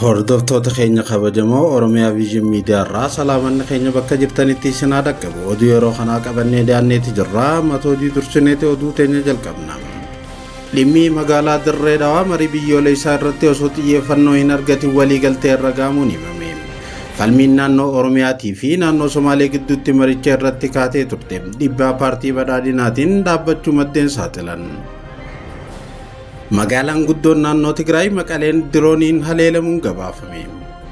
Hordoftoota keenya kabajamoo Oromiyaa Viijin Miidiyaa irraa salaamanni keenya bakka jirtanitti isin haa dhaqqabu. Oduu yeroo kanaa qabannee dhiyaanneeti jirra. Mata oduu dursineeti oduu teenya jalqabna. Dhimmi magaalaa Dirree Dhawaa marii biyyoolessaa irratti osoo xiyyeeffannoo hin argatin waliigaltee irra gaamuun himame. Falmiin naannoo Oromiyaatii fi naannoo Somaalee gidduutti maricha irratti kaatee turte. Dhiibbaa paartii badhaadhinaatiin dhaabbachuu maddeen saaxilan. Magaalaan guddoon naannoo Tigraay Maqaleen dirooniin haleelamuun gabaafame.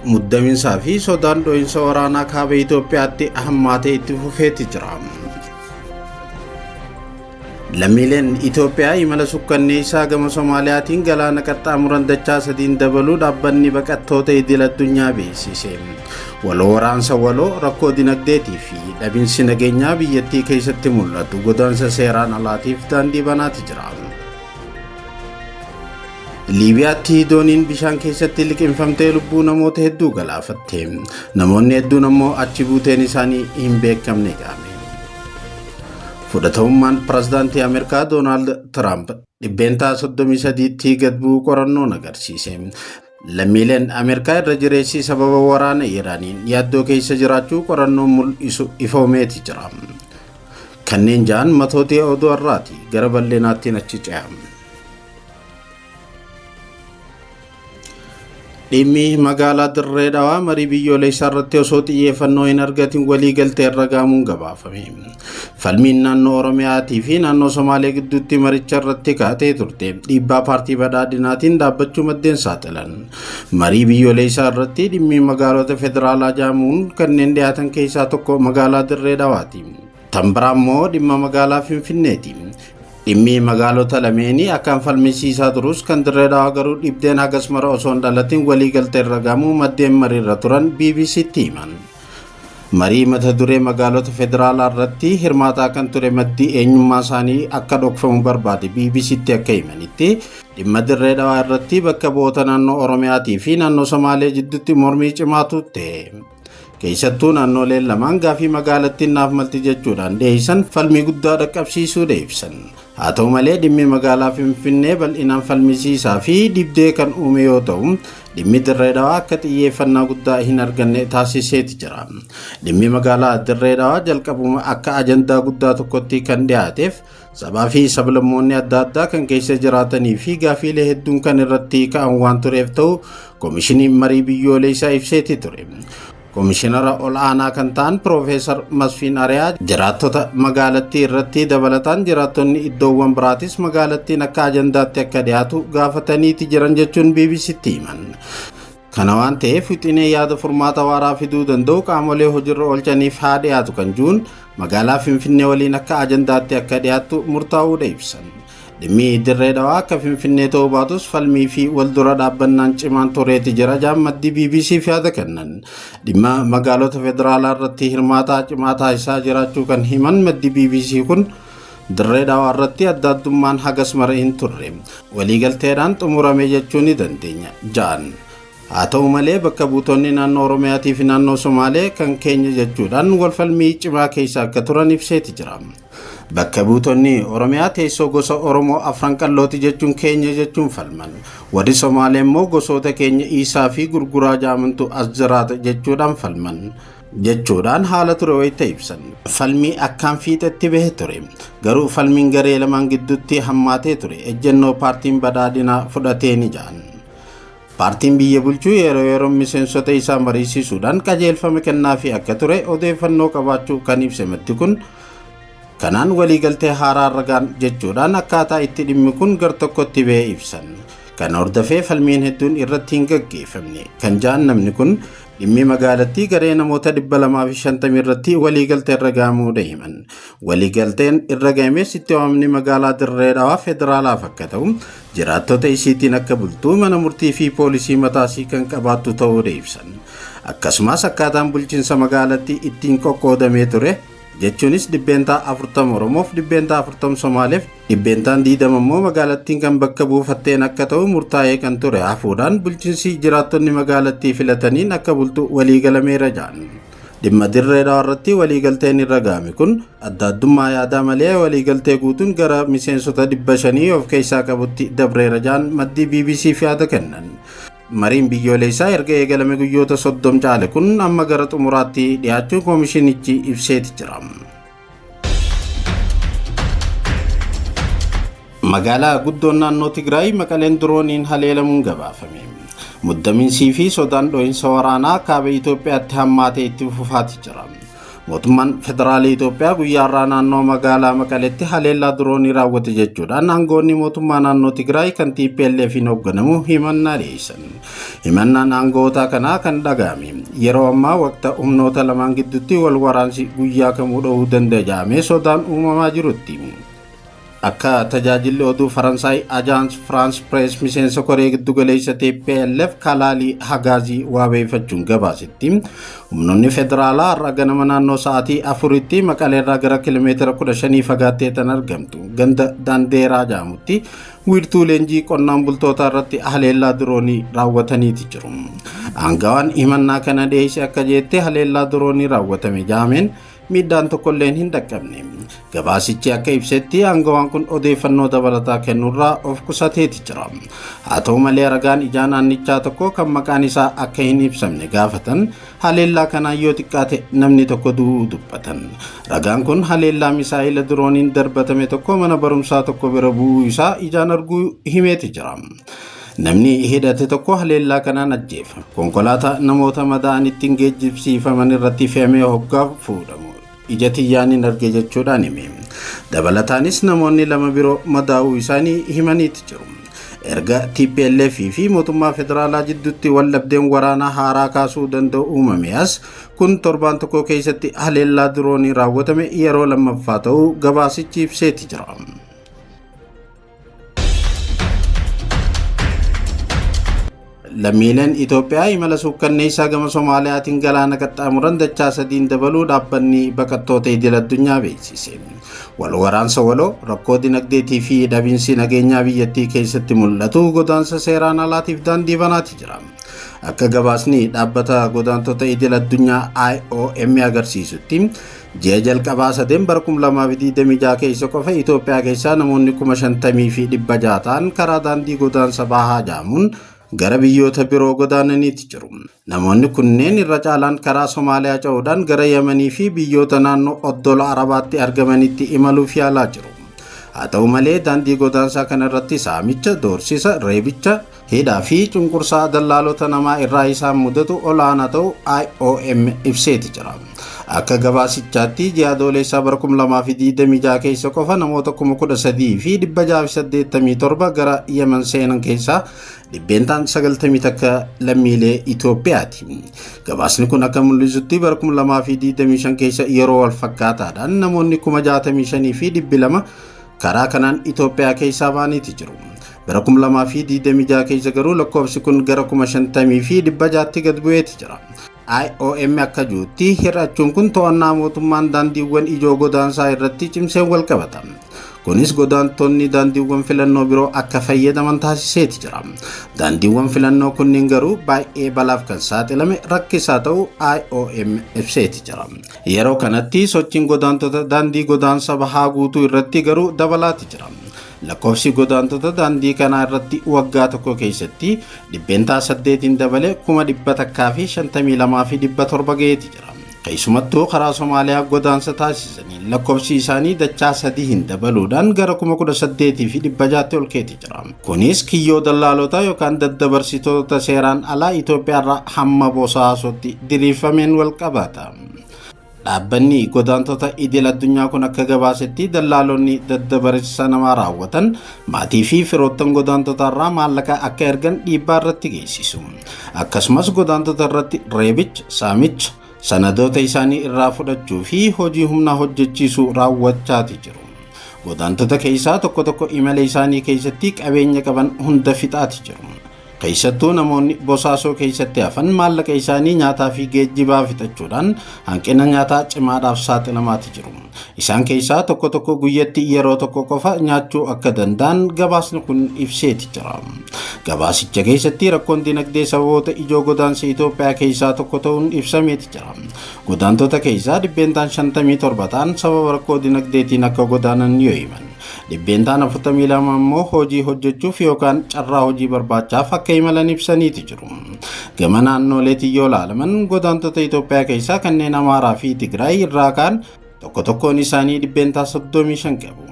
Muddamiinsaa fi sodaan dho'insa waraanaa kaaba Itoophiyaatti hammaatee itti fufeeti jira. Lammiileen Itoophiyaa imala sukkanneessaa gama Somaaliyaatiin galaana qaxxaamuran dachaa sadiin dabaluu dhaabbanni baqattoota idil-addunyaa beeksise. Waloo waraansa waloo rakkoo dinagdeetii fi dhabinsi nageenyaa biyyattii keessatti mul'atu godaansa seeraan alaatiif daandii banaati jira. Liibiyaatti dooniin bishaan keessatti liqimfamtee lubbuu namoota hedduu galaafatte. Namoonni hedduun ammoo achi buuteen isaanii hin beekamne jedhame. Fudhatamummaan pirezidaantii Ameerikaa Doonaald Tiraamp dhibbeentaa 33tti gad bu'uu qorannoon agarsiise. Lammiileen Ameerikaa irra jireessii sababa waraana Iraaniin yaaddoo keessa jiraachuu qorannoon mul'isu ifoomeeti jira. Kanneen ja'an matootee oduu har'aati gara bal'eenaattiin achi ce'ame. Dhimmi magaalaa Dirree Dhawaa marii biyyoolessaa irratti osoo xiyyeeffannoo hin argatin waliigaltee irra gaamuun gabaafame. Falmiin naannoo Oromiyaatii fi naannoo Somaalee gidduutti maricha irratti kaatee turte. Dhiibbaa paartii badhaadhinaatiin dhaabbachuu maddeen saaxilan. Marii biyyoolessaa irratti dhimmi magaalota federaalaa jaamuun kanneen dhiyaatan keessaa tokko magaalaa Dirree Dhawaati. Tan biraa immoo dhimma magaalaa Finfinneeti. Dhimmi magaalota lameenii akkaan falmisiisaa turus kan Dirree Dhawaa garuu dhibdeen hagas mara osoo hin dhalatin waliigaltee irra gaamuu maddeen mariirra turan BBC'tti himan. Marii mata duree magaalota federaalaa irratti hirmaataa kan ture maddii eenyummaa isaanii akka dhokfamu barbaade BBC'tti akka himanitti dhimma Dirree Dhawaa irratti bakka bu'oota naannoo Oromiyaatii fi naannoo Somaalee jidduutti mormii cimaatu ta'e. Keessattuu naannoleen lamaan gaafii magaalattiin naaf malti jechuudhaan dhiyeessan falmii guddaa dhaqqabsiisuu ibsan. Haa ta'u malee dhimmi magaalaa Finfinnee bal'inaan falmisiisaa fi dhibdee kan uume yoo ta'u, dhimmi Dirree Dhawaa akka xiyyeeffannaa guddaa hin arganne taasiseeti jira. Dhimmi magaalaa Dirree Dhawaa jalqabuma akka ajandaa guddaa tokkotti kan dhiyaateef sabaa fi sablammoonni adda addaa kan keessa jiraatanii fi gaafiilee hedduun kan irratti ka'an waan tureef ta'u koomishiniin marii biyyoolessaa ibseeti ture. Koomishinara ol aanaa kan ta'an Piroofeesar Masfiin Ariyaa jiraattota magaalattii irratti dabalataan jiraattonni iddoowwan biraatis magaalattiin akka ajandaatti akka dhiyaatu gaafataniiti jiran jechuun BBC'tti himan. Kana waan ta'eef wixinee yaada furmaata waaraa fiduu danda'u qaamolee hojiirra oolchaniif haa dhiyaatu kan jiruun magaalaa Finfinnee waliin akka ajandaatti akka dhiyaatu murtaa'uudha ibsan. Dhimmi Dirree Dhawaa akka Finfinnee ta'uu baatus falmii fi waldura dhaabbannaan cimaan tureeti jira jedhan maddii BBC'f yaada kennan. Dhimma magaalota federaalaa irratti hirmaataa cimaa taasisaa jiraachuu kan himan maddii BBC kun Dirree Dhawaa irratti adda addummaan hagas mara hin turre. Waliigalteedhaan xumurame jechuu ni dandeenya jedhan. Haa ta'u malee bakka buutonni naannoo Oromiyaatii fi naannoo Somaalee kan keenya jechuudhaan wal falmii cimaa keessa akka turan ibseeti jira. Bakka buutonni Oromiyaa teessoo gosa Oromoo afran qallooti jechuun keenya jechuun falman. Warri Somaalee immoo gosoota keenya Iisaa fi Gurguraa jaamantu as jiraata jechuudhaan falman. Jechuudhaan haala ture wayita ibsan. Falmii akkaan fiixetti bahe ture. Garuu falmiin garee lamaan gidduutti hammaatee ture. Ejjennoo paartiin badhaadhinaa fudhatee ni jedhan. Paartiin biyya bulchuu yeroo miseensota isaa mariisisuudhaan qajeelfama kennaafi akka ture odeeffannoo qabaachuu kan ibse maddi kun kanaan waliigaltee haaraa ragaan jechuudhaan akkaataa itti dhimmi kun gar tokkotti ba'ee ibsan. Kan hordofee falmiin hedduun irratti hin gaggeeffamne kan ja'an namni kun dhimmi magaalattii garee namoota 250 irratti waliigaltee irra gaamuudha himan. Waliigalteen irra gaames itti waamni magaalaa Dirree Dhawaa federaalaaf akka ta'u jiraattota isiitiin akka bultuu mana murtii fi poolisii mataasii kan qabaattu ta'uudha ibsan. Akkasumas akkaataan bulchiinsa magaalattii ittiin qoqqoodamee ture jechuunis dhibbeentaa 40 Oromoof dhibbeentaa 40 Somaaleef dhibbeentaan 20 immoo magaalattiin kan bakka buufatteen akka ta'u murtaa'ee kan ture hafuudhaan bulchiinsi jiraattonni magaalattii filataniin akka bultu waliigalameera jedhan. Dhimma Dirree Dhawaa irratti waliigalteen irra gaame kun adda addummaa yaadaa malee waliigaltee guutuun gara miseensota 500 of keessaa qabutti dabreera jedhan maddii BBC'f yaada kennan. Mariin biyyoolessaa erga eegalame guyyoota 30 caale kun amma gara xumuraatti dhiyaachuu koomishinichi ibseeti jira. Magaalaa guddoon naannoo Tigraay Maqaleen dirooniin haleelamuun gabaafame. Muddamiinsii fi sodaan dho'insa waraanaa kaaba Itoophiyaatti hammaatee itti fufaati jira. Mootummaan Federaalii Itoophiyaa guyyaa irraa naannoo magaalaa Maqaleetti haleellaa diroonii raawwate jechuudhaan aangoonni mootummaa naannoo Tigraay kan TPLF'n hoogganamu himannaa dhiyeessan. Himannaan aangoota kanaa kan dhaga'ame yeroo ammaa waqtii humnoota lamaan gidduutti wal waraansi guyyaa kamuu dhowuu danda'a jedhamee sodaan uumamaa jirutti. Akka tajaajilli oduu Faransaay Ajaans France Press miseensa koree giddugaleessa TPLF Kalaalii Hagaazii waabeeffachuun gabaasetti humnoonni federaalaa har'a ganama naannoo sa'aatii 4tti Maqaleerraa gara kiiloomeetira 15 fagaattee tan argamtu ganda Daandeeraa jedhamutti wiirtuu leenjii qonnaan bultootaa irratti haleellaa diroonii raawwataniiti jiru. Aangawaan himannaa kana dhiyeesse akka jeetti haleellaa diroonii raawwatame jedhameen miidhaan tokkolleen hin dhaqqabne. Gabaasichi akka ibsetti aangawaan kun odeeffannoo dabalataa kennuurraa of qusateeti jira. Haa ta'u malee ragaan ijaa naannichaa tokko kan maqaan isaa akka hin ibsamne gaafatan haleellaa kanaan yoo xiqqaate namni tokko du'uu dubbatan. Ragaan kun haleellaa misaa'ila dirooniin darbatame tokko mana barumsaa tokko bira bu'uu isaa ijaan arguu himeeti jira. Namni hidhate tokko haleellaa kanaan ajjeefame. Konkolaataa namoota madaa'an ittiin geejjibsiifaman irratti fe'amee hoggaaf fuudhamu. Ija tiyyaan arge jechuudhaan hime. Dabalataanis namoonni lama biroo madaa'uu isaanii himaniiti jiru. Erga TPLF fi mootummaa federaalaa jidduutti waldhabdeen waraanaa haaraa kaasuu danda'u uumame as kun torbaan tokko keessatti haleellaa diroonii raawwatame yeroo lammaffaa ta'uu gabaasichi ibseeti jira. Lammiileen Itoophiyaa imala suukkanneessaa gama Soomaaliyaatiin galaana qaxxaamuran dachaa 3 dabaluu dhaabbanni baqattoota idil addunyaa beeksise. Wal waraansa waloo rakkoo dinagdeetii fi dhabiinsi nageenyaa biyyattii keessatti mul'atu godaansa seeraan alaatiif daandii banaati jira. Akka gabaasni dhaabbata godaantota idil addunyaa IOM agarsiisutti ji'a jalqabaa sadeen bara 2026 keessa qofa Itoophiyaa keessaa namoonni 50,600 ta'an karaa daandii godaansa bahaa jedhamuun gara biyyoota biroo godaananiiti jiru. Namoonni kunneen irra caalaan karaa Soomaaliyaa ce'uudhaan gara Yemanii fi biyyoota naannoo oddola Arabaatti argamanitti imaluuf yaalaa jiru. Haa ta'u malee daandii godaansaa kana irratti saamicha, doorsisa, reebicha, hidhaa fi cunqursaa dallaalota namaa irraa isaan mudatu olaanaa ta'uu IOM ibseeti jira. Akka gabaasichaatti ji'a adoolessaa bara 2026 keessa qofa namoota 13,687 gara Yemen seenan keessaa dhibbeentaan 90 takka lammiilee Itoophiyaati. Gabaasni kun akka mul'isutti bara 2025 keessa yeroo wal fakkaataadhaan namoonni 65,200 karaa kanaan Itoophiyaa keessaa ba'aniiti jiru. Bara 2026 keessa garuu lakkoofsi kun gara 50,600tti gad bu'eeti jira. IOM akka juutti hir'achuun kun to'annaa mootummaan daandiiwwan ijoo godaansaa irratti cimseen wal qabata. Kunis godaantonni daandiiwwan filannoo biroo akka fayyadaman taasiseeti jira. Daandiiwwan filannoo kunniin garuu baay'ee balaaf kan saaxilame rakkisaa ta'uu IOM ibseeti jira. Yeroo kanatti sochiin godaantota daandii godaansa bahaa guutuu irratti garuu dabalaati jira. Lakkoofsi godaantota daandii kanaa irratti waggaa tokko keessatti dhibbeentaa 8 dabalee 152,700 ga'eeti jira. Keessumattuu karaa Soomaaliyaa godaansa taasisanii lakkoofsi isaanii dachaa 3 dabaluudhaan gara 18,600tti ol ka'eeti jira. Kunis kiyyoo dallaalotaa yookaan daddabarsitoota seeraan alaa Itoophiyaarraa hamma Boosaasotti diriirfameen wal qabata. Dhaabbanni godaantota idil addunyaa kun akka gabaasetti dallaalonni daddabarsa namaa raawwatan maatii fi firoottan godaantota irraa maallaqa akka ergan dhiibbaa irratti geessisu. Akkasumas godaantota irratti reebicha, saamicha, sanadoota isaanii irraa fudhachuu fi hojii humnaa hojjechiisuu raawwachaati jiru. Godaantota keessaa tokko imala isaanii keessatti qabeenya qaban hunda fixaati jiru. Keessattuu namoonni Bosaasoo keessatti hafan maallaqa isaanii nyaataa fi geejjibaa fixachuudhaan hanqina nyaataa cimaadhaaf saaxilamaati jiru. Isaan keessaa tokko guyyatti yeroo tokko qofa nyaachuu akka danda'an gabaasni kun ibseeti jira. Gabaasicha keessatti rakkoon dinagdee sababoota ijoo godaansa Itoophiyaa keessaa tokko ta'uun ibsameeti jira. Godaantota keessaa dhibbeentaan 57 ta'an sababa rakkoo dinagdeetiin akka godaanan yoo himan. Dhibbeentaan 42 immoo hojii hojjechuuf yookaan carraa hojii barbaachaaf akka imalan ibsaniiti jiru. Gama naannoleetiin yoo ilaalaman godaantota Itoophiyaa keessaa kanneen Amaaraa fi Tigraay irraa kaan tokkoon isaanii dhibbeentaa 35 qabu.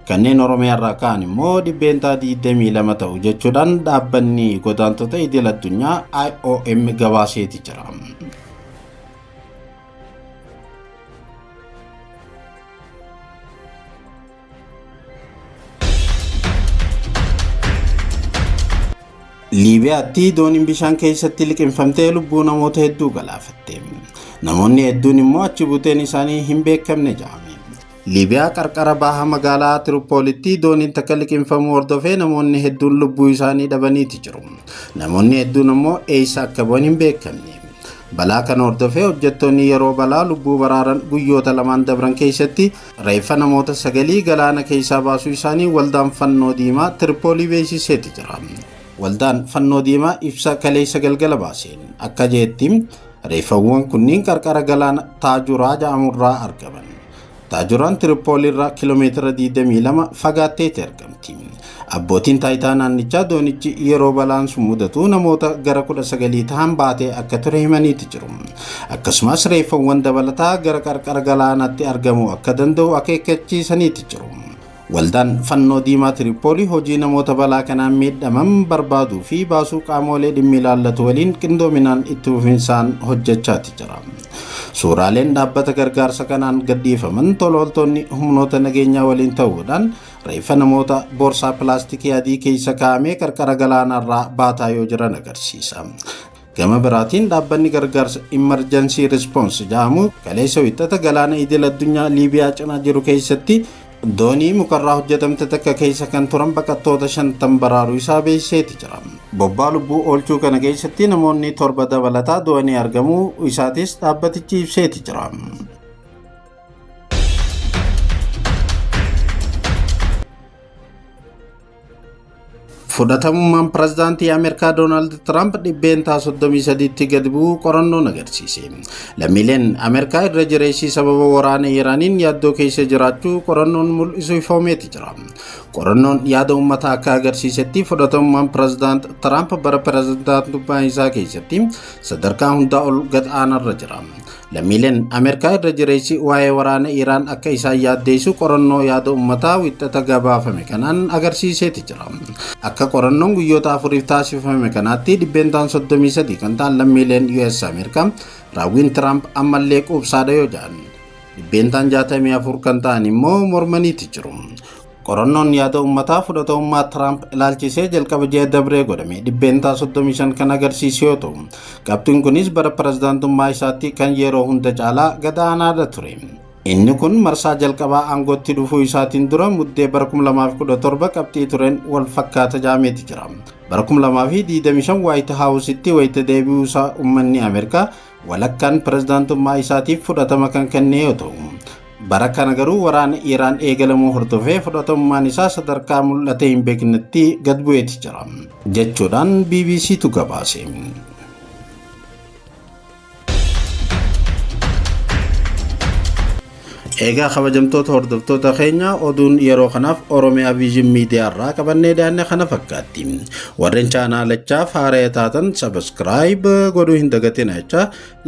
Kanneen Oromiyaa irraa kaan immoo dhibbeentaa 22 ta'u jechuudhaan dhaabbanni godaantota idil addunyaa IOM gabaaseeti jira. Liibiyaatti dooniin bishaan keessatti liqimfamtee lubbuu namoota hedduu galaafatte. Namoonni hedduun immoo achi buuteen isaanii hin beekamne jedhame. Liibiyaa qarqara baha magaalaa Tiripoolitti dooniin takka liqimfamuu hordofee namoonni hedduun lubbuu isaanii dhabaniiti jiru. Namoonni hedduun immoo eessa akka bu'an hin beekamne. Balaa kana hordofee hojjettoonni yeroo balaa lubbuu baraaran guyyoota lamaan dabran keessatti reeffa namoota 9 galaana keessaa baasuu isaanii waldaan fannoo diimaa Tiripoolii beeksiseeti jira. Waldaan fannoo diimaa ibsa kaleessa galgala baaseen akka jeetti reeffawwan kunniin qarqara galaana Taajuraa jedhamurraa argaman. Taajuraan Tiripooliirraa kiiloomeetira 22 fagaatteetti argamti. Abbootiin taayitaa naannichaa doonichi yeroo balaan sun mudatu namoota gara 19 ta'an baatee akka ture himaniiti jiru. Akkasumas reeffawwan dabalataa gara qarqara galaanaatti argamuu akka danda'u akeekkachiisaniiti jiru. Waldaan fannoo diimaa Tiripoolii hojii namoota balaa kanaan miidhaman barbaaduu fi baasuu qaamolee dhimmi ilaallatu waliin qindoominaan itti fufinsaan hojjechaati jira. Suuraaleen dhaabbata gargaarsa kanaan gadhiifaman tolooltonni humnoota nageenyaa waliin ta'uudhaan reeffa namoota boorsaa pilaastikii adii keessa kaa'amee qarqara galaanarraa baataa yoo jiran agarsiisa. Gama biraatiin dhaabbanni gargaarsa Emergency Response jedhamu kaleessa wixata galaana idil addunyaa Liibiyaa cinaa jiru keessatti doonii mukarraa hojjetamte takka keessa kan turan baqattoota 50 baraaruu isaa beeksiseeti jira. Bobbaa lubbuu oolchuu kana keessatti namoonni 7 dabalataa du'anii argamuu isaatis dhaabbatichi ibseeti jira. Fudhatamummaan pirezidaantii Ameerikaa Doonaald Tiraamp dhibbeentaa 33tti gad bu'uu qorannoon agarsiise. Lammiileen Ameerikaa irra jireessii sababa waraana Iraaniin yaaddoo keessa jiraachuu qorannoon mul'isu ifoomeeti jira. Qorannoon yaada uummataa akka agarsiisetti fudhatamummaan pirezidaant Tiraamp bara pirezidaantummaa isaa keessatti sadarkaa hundaa ol gad aanarra jira. Lammiileen Ameerikaa irra jireessii waa'ee waraana Iraan akka isaan yaaddeessu qorannoo yaada uummataa wixata gabaafame kanaan agarsiiseeti jira. Akka qorannoon guyyoota 4 taasifame kanaatti dhibbeentaan 33 kan ta'an lammiileen US Ameerikaa raawwiin Tiraamp ammallee quubsaadha yoo jedhan dhibbeentaan 64 kan ta'an immoo mormaniiti jiru. Qorannoon yaada uummataa fudhatamummaa Tiraamp ilaalchisee jalqaba ji'a dabree godhame dhibbeentaa 35 kan agarsiisu yoo ta'u qabxiin kunis bara pirezidaantummaa isaatti kan yeroo hunda caalaa gad aanaadha ture. Inni kun marsaa jalqabaa aangootti dhufuu isaatiin dura muddee bara 2017 qabxii tureen wal fakkaata jaameeti jira. Bara 2025 White House'itti wayita deebi'uu isaa uummanni Ameerikaa walakkaan pirezidaantummaa isaatiif fudhatama kan kenne yoo ta'u bara kana garuu waraana Iraan eegalamuu hordofee fudhatamummaan isaa sadarkaa mul'atee hin beeknetti gad bu'eeti jira jechuudhaan BBCtu gabaase. Egaa kabajamtoota hordoftoota keenya oduun yeroo kanaaf Oromiyaa Vision Media irraa qabannee dhiyaanne kana fakkaatti. Warreen chaanaalachaa haaraa taatan subscribe godhuu hin dagatinaa jecha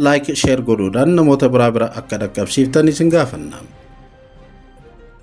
like share godhuudhaan namoota biraa akka dhaqqabsiiftan isin gaafanna.